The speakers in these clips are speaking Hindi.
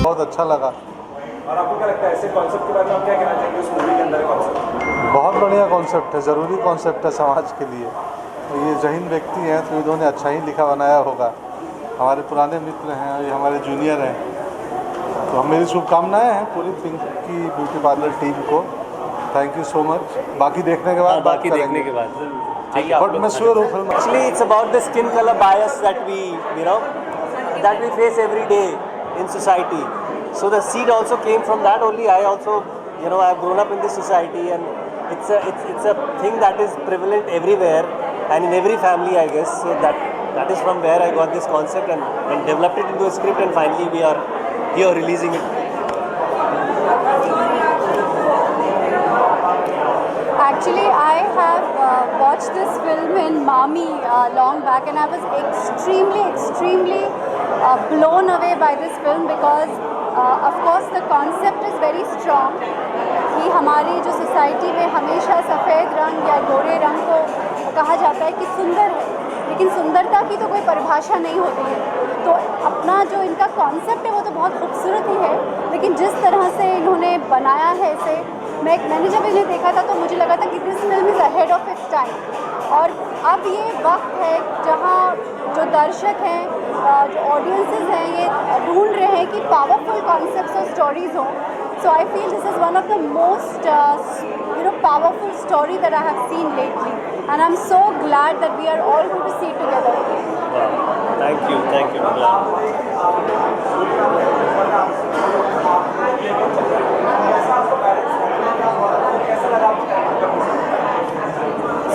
बहुत अच्छा लगा। और आपको क्या लगता है ऐसे कॉन्सेप्ट के बारे में आप क्या कहना चाहेंगे उस मूवी के अंदर कॉन्सेप्ट? बहुत बढ़िया कॉन्सेप्ट है, ज़रूरी कॉन्सेप्ट है समाज के लिए। और ये जहीन व्यक्ति हैं तो इन्होंने अच्छा ही लिखा बनाया होगा। हमारे पुराने मित्र हैं, ये हमारे जूनियर हैं, तो हम मेरी शुभकामनाएं हैं पूरी पिंकी ब्यूटी पार्लर टीम को। Thank you so much. बाकी देखने के बाद बाकी देखने के बाद बट मैं श्योर हूँ film Actually, it's about the skin color bias that we, that we face every day in society. So the seed also came from that only. I also, I've grown up in this society, and it's a thing that is prevalent everywhere and in every family, I guess. So that is from where I got this concept and developed it into a script, and finally we are here releasing it. Actually, I have watched this film in Mami long back, and I was extremely blown away by this film because, of course, the concept is very strong. कि हमारी जो सोसाइटी में हमेशा सफ़ेद रंग या गोरे रंग को कहा जाता है कि सुंदर है, लेकिन सुंदरता की तो कोई परिभाषा नहीं होती है। तो अपना जो इनका कॉन्सेप्ट है वो तो बहुत खूबसूरत ही है, लेकिन जिस तरह से इन्होंने बनाया है इसे, मैंने जब इन्हें देखा था तो मुझे लगा था कि this film is ahead of its time. और अब ये वक्त है जहाँ जो दर्शक हैं, जो ऑडियंसेस हैं, ये ढूंढ रहे हैं कि पावरफुल कॉन्सेप्ट्स और स्टोरीज़ हों। So I feel this is one of the most powerful story that I have seen lately, and I'm so glad that we are all going to see it together. Wow. Thank you.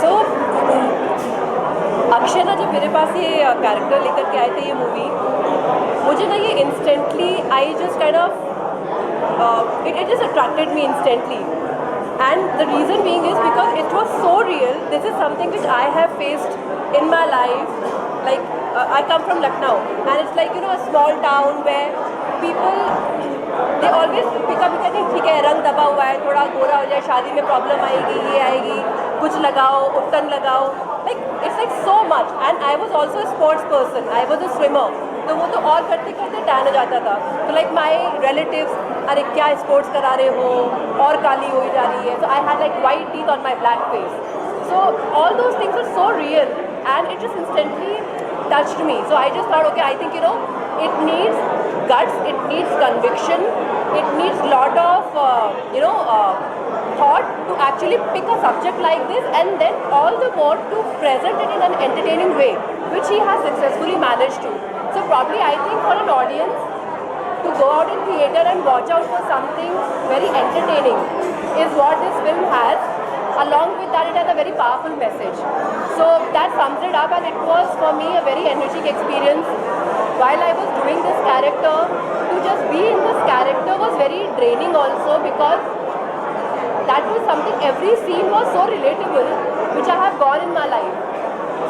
So Akshay ना जब मेरे पास ये कैरेक्टर लेकर के आए थे ये मूवी, मुझे ना ये instantly I just kind of it just attracted me instantly, and the reason being is because it was so real. This is something which I have faced in my life. Like I come from Lucknow, and it's like a small town where people they always pick up, कहते हैं ठीक है रंग दबा हुआ है, थोड़ा गोरा हो जाए, शादी में प्रॉब्लम आएगी, ये आएगी, कुछ लगाओ, उत्तन लगाओ, like it's like so much. And I was also a sports person. I was a swimmer. तो वो तो और करते करते टैन हो जाता था। तो लाइक माई रिलेटिव्स, अरे क्या स्पोर्ट्स करा रहे हो, और काली हो जा रही है। So I had like white teeth on my black face. So all those things are so real, and it just instantly touched me. So I just thought, okay, I think it needs guts, it needs conviction, it needs lot of thought to actually pick a subject like this, and then all the more to present it in an entertaining way, which he has successfully managed to. So probably I think for an audience to go out in theatre and watch out for something very entertaining is what this film has. Along with that, it has a very powerful message. So that sums it up, and it was for me a very energetic experience. While I was doing this character, to just be in this character was very draining also, because that was something, every scene was so relatable, which I have gone in my life.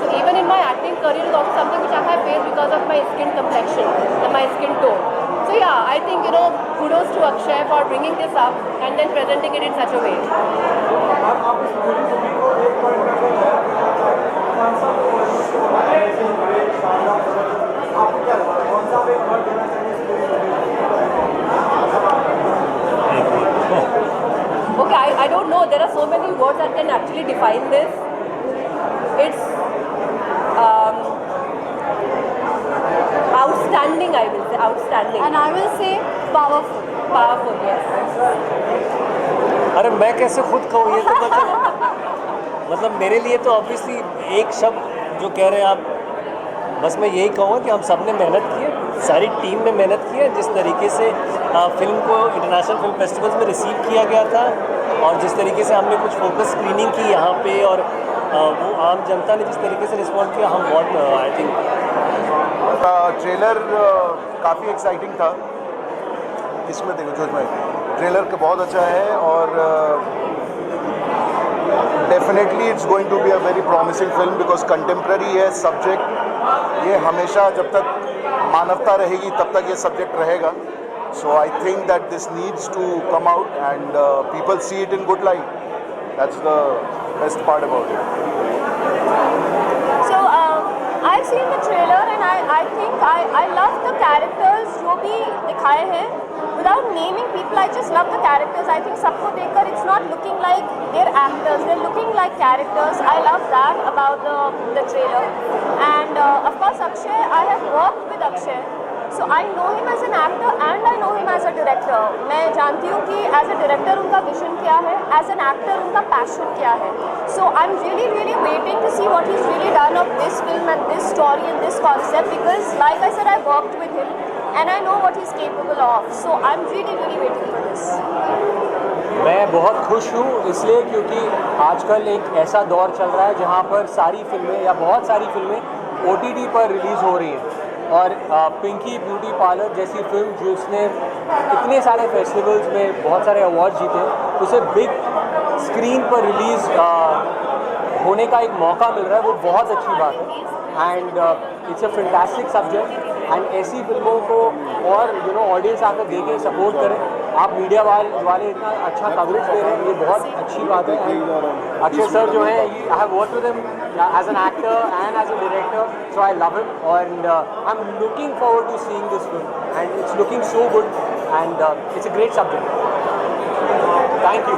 So even in my acting career is also something which I have faced because of my skin complexion and my skin tone. So yeah, I think kudos to Akshay for bringing this up and then presenting it in such a way. Okay, I don't know. There are so many words that can actually define this. It's outstanding, I will say, outstanding. And I will say powerful. Powerful, yes. अरे मैं कैसे खुद कहूँ, ये तो मतलब मेरे लिए तो ऑब्वियसली एक शब्द जो कह रहे हैं आप, बस मैं यही कहूँगा कि हम सब ने मेहनत की है, सारी टीम ने मेहनत की है। जिस तरीके से फिल्म को इंटरनेशनल फिल्म फेस्टिवल्स में रिसीव किया गया था, और जिस तरीके से हमने कुछ फोकस स्क्रीनिंग की यहाँ पे, और वो आम जनता ने जिस तरीके से रिस्पॉन्ड किया, हम बहुत आई थिंक ट्रेलर काफ़ी एक्साइटिंग था। इसमें देखो जो ट्रेलर का बहुत अच्छा है, और definitely it's going to be a very promising film, because contemporary है सब्जेक्ट। ये हमेशा जब तक मानवता रहेगी तब तक ये सब्जेक्ट रहेगा। So I think that this needs to come out and people see it in good light. That's the best part about it. So I've seen the trailer, and I I think I love the characters जो भी दिखाए हैं. Without naming people, I just love the characters. I think सबको देखकर it's not looking like they're actors. They're looking like characters. I love that about the trailer. And of course, Akshay. I have worked with Akshay. So I know him as an actor and I know him as a director. मैं जानती हूँ कि as a director उनका vision क्या है, as an actor उनका passion क्या है. So I'm really waiting to see what he's really done of this film and this story and this concept, because like I said, I worked with him and I know what he's capable of. So I'm really waiting for this. मैं बहुत खुश हूँ इसलिए क्योंकि आजकल एक ऐसा दौर चल रहा है जहाँ पर सारी फिल्में या बहुत सारी फिल्में OTT पर रिलीज़ हो रही हैं. और पिंकी ब्यूटी पार्लर जैसी फिल्म जिसने इतने सारे फेस्टिवल्स में बहुत सारे अवार्ड जीते, उसे बिग स्क्रीन पर रिलीज़ होने का एक मौका मिल रहा है, वो बहुत अच्छी बात है. And it's a fantastic subject. And ऐसी फिल्मों को और ऑडियंस आकर देखें, सपोर्ट करें. आप मीडिया वाले इतना अच्छा कवरेज दे रहे हैं, ये बहुत अच्छी बात है. अक्षय सर जो है, I have worked with him as an actor and as a director, so I love him. And I am looking forward to seeing this film and it's looking so good and it's a great subject. Thank you.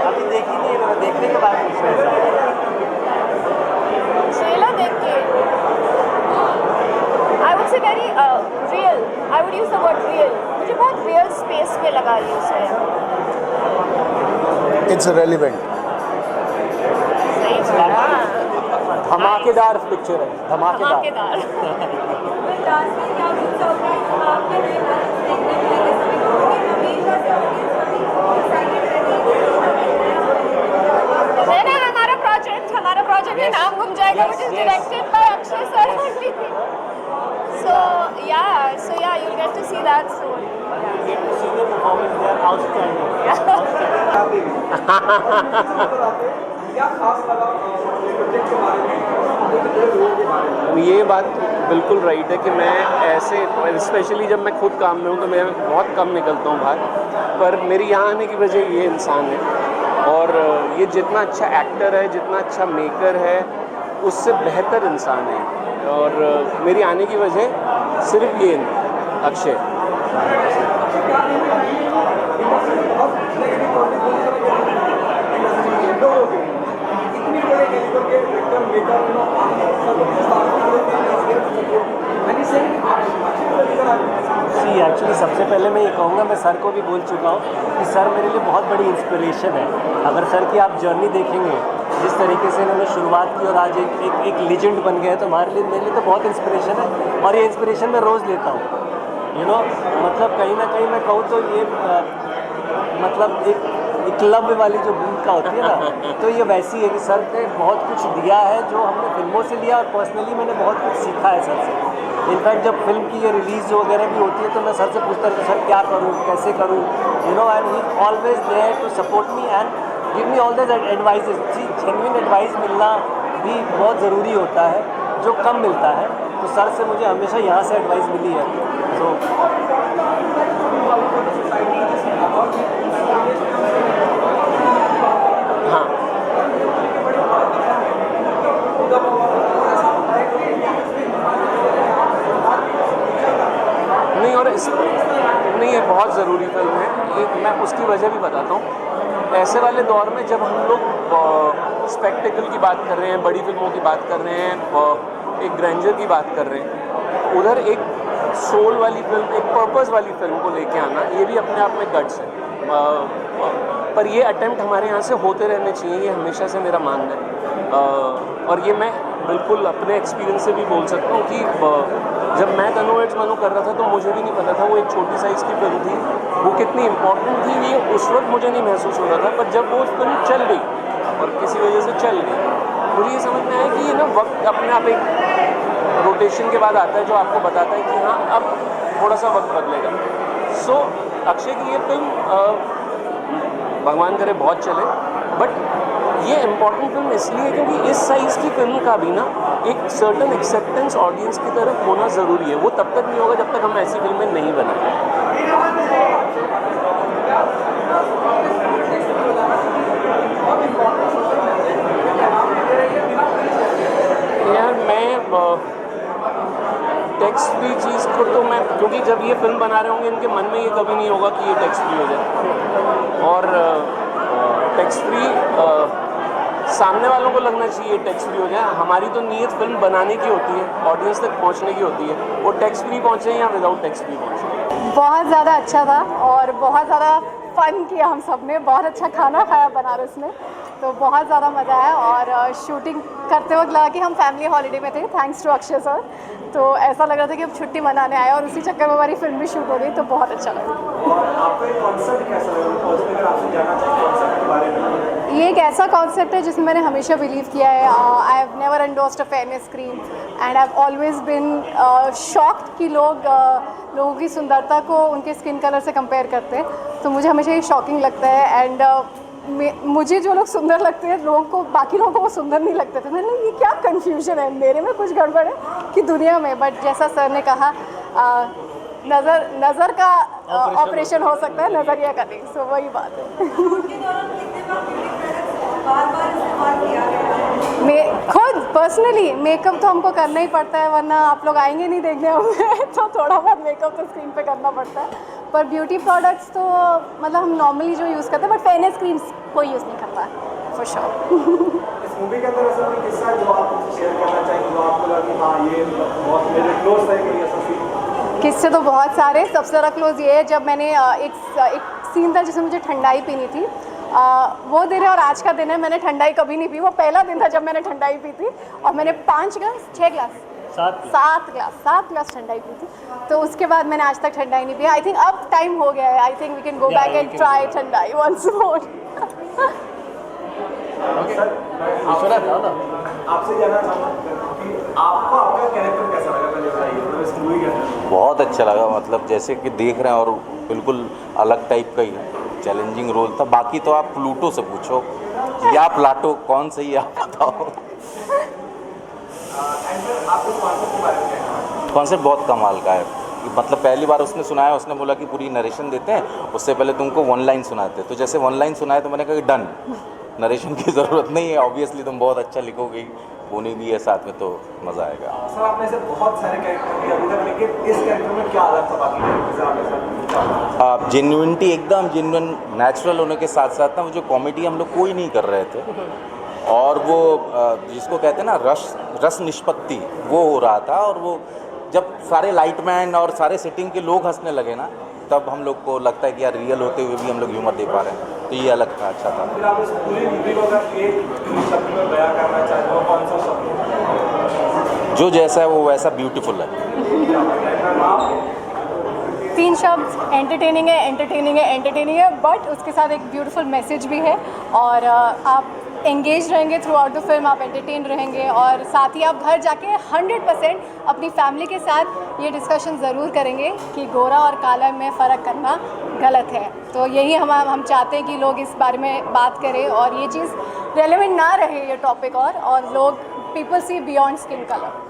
अभी देखी नहीं है, देखने के बाद कुछ ट्रेलर देख के I would say very real. I would use the word real. मुझे बहुत real space पे लगा रही उसे. It's relevant. सही बोला. धमाकेदार पिक्चर है, धमाकेदार. हमारा प्रोजेक्ट में नाम घूम जाएगा, which is directed by Akshay sir only. So yeah, you'll get to see that soon. ये बात बिल्कुल राइट है कि मैं ऐसे, स्पेशली जब मैं खुद काम में हूँ तो मैं बहुत कम निकलता हूँ बाहर. पर मेरी यहाँ आने की वजह ये इंसान है, और ये जितना अच्छा एक्टर है, जितना अच्छा मेकर है, उससे बेहतर इंसान है. और मेरी आने की वजह सिर्फ ये अक्षय. एक्चुअली सबसे पहले मैं ये कहूँगा, मैं सर को भी बोल चुका हूँ कि सर मेरे लिए बहुत बड़ी इंस्पिरेशन है. अगर सर की आप जर्नी देखेंगे, जिस तरीके से इन्होंने शुरुआत की और आज एक लेजेंड बन गए, तो मेरे लिए तो बहुत इंस्पिरेशन है. और ये इंस्पिरेशन मैं रोज़ लेता हूँ. मतलब कहीं ना कहीं मैं कहूँ तो ये मतलब एक क्लब वाली जो भूमिका होती है ना, तो ये वैसी है कि सर ने बहुत कुछ दिया है जो हमने फिल्मों से लिया, और पर्सनली मैंने बहुत कुछ सीखा है सर से. इनफैक्ट जब फिल्म की ये रिलीज़ वगैरह भी होती है तो मैं सर से पूछता हूँ सर क्या करूँ, कैसे करूँ, and he always there to support me and give me all the advices. जी, जेन्युइन एडवाइस मिलना भी बहुत ज़रूरी होता है, जो कम मिलता है. तो सर से मुझे हमेशा यहाँ से एडवाइस मिली है. तो हाँ, नहीं, ये बहुत ज़रूरी फिल्म है. एक मैं उसकी वजह भी बताता हूँ. ऐसे वाले दौर में जब हम लोग स्पेक्टेकल की बात कर रहे हैं, बड़ी फिल्मों की बात कर रहे हैं, एक ग्रैंडर की बात कर रहे हैं, उधर एक सोल वाली फिल्म, एक पर्पस वाली फिल्म को लेके आना, ये भी अपने आप में गट्स है. पर ये अटेम्प्ट हमारे यहाँ से होते रहने चाहिए, ये हमेशा से मेरा मानना है. और ये मैं बिल्कुल अपने एक्सपीरियंस से भी बोल सकता हूँ कि जब मैं तनु एड्स मनु कर रहा था तो मुझे भी नहीं पता था वो एक छोटी साइज़ की फिल्म थी, वो कितनी इम्पोर्टेंट थी, ये उस वक्त मुझे नहीं महसूस हो रहा था. पर जब वो फिल्म चल गई और किसी वजह से चल गई, मुझे ये समझ में आया कि ये ना वक्त अपने आप एक रोटेशन के बाद आता है जो आपको बताता है कि हाँ अब थोड़ा सा वक्त बदलेगा. सो अक्षय की ये फिल्म भगवान करे बहुत चले, बट ये इम्पॉर्टेंट फिल्म इसलिए क्योंकि इस साइज़ की फिल्म का भी ना एक सर्टन एक्सेप्टेंस ऑडियंस की तरफ होना ज़रूरी है. वो तब तक नहीं होगा जब तक हम ऐसी फिल्में नहीं बनाएं. टैक्स फ्री चीज़ को तो मैं, क्योंकि जब ये फिल्म बना रहे होंगे इनके मन में ये कभी नहीं होगा कि ये टैक्स फ्री हो जाए, और टैक्स फ्री सामने वालों को लगना चाहिए टैक्स फ्री हो जाए। हमारी तो नीयत फिल्म बनाने की होती है, ऑडियंस तक पहुंचने की होती है, वो टैक्स फ्री पहुंचे या विदाउट टैक्स फ्री पहुंचे। बहुत ज़्यादा अच्छा था और बहुत ज़्यादा फन किया हम सब ने, बहुत अच्छा खाना खाया बनारस में, तो बहुत ज़्यादा मज़ा आया। और शूटिंग करते वक्त लगा कि हम फैमिली हॉलीडे में थे, थैंक्स टू अक्षय सर, तो ऐसा लग रहा था कि अब छुट्टी मनाने आए और उसी चक्कर में हमारी फिल्म भी शूट हो गई, तो बहुत अच्छा लगा। और आपका ये कॉन्सेप्ट कैसा लगा, अगर आपसे जानना चाहिए कॉन्सेप्ट के बारे में? ये एक ऐसा कॉन्सेप्ट है जिसमें मैंने हमेशा बिलीव किया है। I have never endorsed a fairness cream and I have always been shocked कि लोगों की सुंदरता को उनके स्किन कलर से कंपेयर करते हैं, तो मुझे हमेशा ये शॉकिंग लगता है। एंड मुझे जो लोग सुंदर लगते हैं, बाकी लोगों को वो सुंदर नहीं लगते थे। मैंने ये क्या कन्फ्यूजन है, मेरे में कुछ गड़बड़ है कि दुनिया में। बट जैसा सर ने कहा, नज़र का ऑपरेशन हो सकता है, नज़रिया का नहीं, सो वही बात है। मैं खुद पर्सनली मेकअप तो हमको करना ही पड़ता है, वरना आप लोग आएंगे नहीं देखने हमें, तो थोड़ा बहुत मेकअप तो स्क्रीन पे करना पड़ता है। पर ब्यूटी प्रोडक्ट्स तो मतलब हम नॉर्मली जो यूज़ करते हैं, बट फेयरनेस क्रीम्स कोई यूज़ नहीं करता है फॉर श्योर। इस मूवी के अंदर ऐसा कोई किस्सा है जो आप शेयर करना चाहेंगे, जो आपको लगा कि हाँ ये बहुत मेरे क्लोज है, कोई ऐसा सीन? किस्से तो बहुत सारे, सबसे ज़्यादा क्लोज ये है जब मैंने एक सीन था जिसमें मुझे ठंडाई पीनी थी। वो दिन है और आज का दिन है, मैंने ठंडाई कभी नहीं पी। वो पहला दिन था जब मैंने ठंडाई पी थी और मैंने 5 ग्लास 6 ग्लास 7 ग्लास ठंडाई पी थी, तो उसके बाद मैंने आज तक ठंडाई नहीं पी। आई थिंक अब टाइम हो गया है, I think we can go back and try thandai once more. आपसे जानना चाहूँगा कि आपको आपका कैरेक्टर कैसा लगा, पहले बताइए, मतलब इस मूवी के अंदर? बहुत अच्छा लगा, मतलब जैसे कि देख रहे हैं और बिल्कुल अलग टाइप का ही चैलेंजिंग रोल था। बाकी तो आप प्लूटो से पूछो या प्लाटो, कौन सही है आप बताओ। कॉन्सेप्ट बहुत कमाल का है, मतलब पहली बार उसने सुनाया, उसने बोला कि पूरी नरेशन देते हैं, उससे पहले तुमको 1 लाइन सुनाते, तो जैसे 1 लाइन सुनाए तो मैंने कहा कि डन, नरेशन की ज़रूरत नहीं है, ऑब्वियसली तुम बहुत अच्छा लिखोगे, बोनी भी है साथ में, तो मज़ा आएगा। सर आपने ऐसे बहुत सारे कैरेक्टर किए अभी तक, लेकिन इस कैरेक्टर में क्या अलग था बाकी कैरेक्टर से? जेन्युइनिटी, एकदम जेन्युइन नेचुरल होने के साथ साथ ना वो जो कॉमेडी हम लोग कोई नहीं कर रहे थे, और वो जिसको कहते हैं ना रस निष्पत्ति, वो हो रहा था। और वो जब सारे लाइटमैन और सारे सेटिंग के लोग हंसने लगे ना, तब हम लोग को लगता है कि यार रियल होते हुए भी हम लोग ह्यूमर दे पा रहे हैं, तो ये अलग था, अच्छा था। फिर आप इस पूरी मूवी को अगर एक शब्द में बयां करना चाहते हो, कौन सा शब्द? जो जैसा है वो वैसा ब्यूटीफुल है। 3 शब्द, एंटरटेनिंग है, एंटरटेनिंग है, एंटरटेनिंग है, बट उसके साथ एक ब्यूटीफुल मैसेज भी है। और आप एंगेज रहेंगे थ्रू आउट द फिल्म, आप एंटरटेन रहेंगे, और साथ ही आप घर जाके 100% अपनी फैमिली के साथ ये डिस्कशन ज़रूर करेंगे कि गोरा और काला में फ़र्क करना गलत है। तो यही हम चाहते हैं कि लोग इस बारे में बात करें और ये चीज़ रेलेवेंट ना रहे ये टॉपिक, और लोग people see beyond skin colour.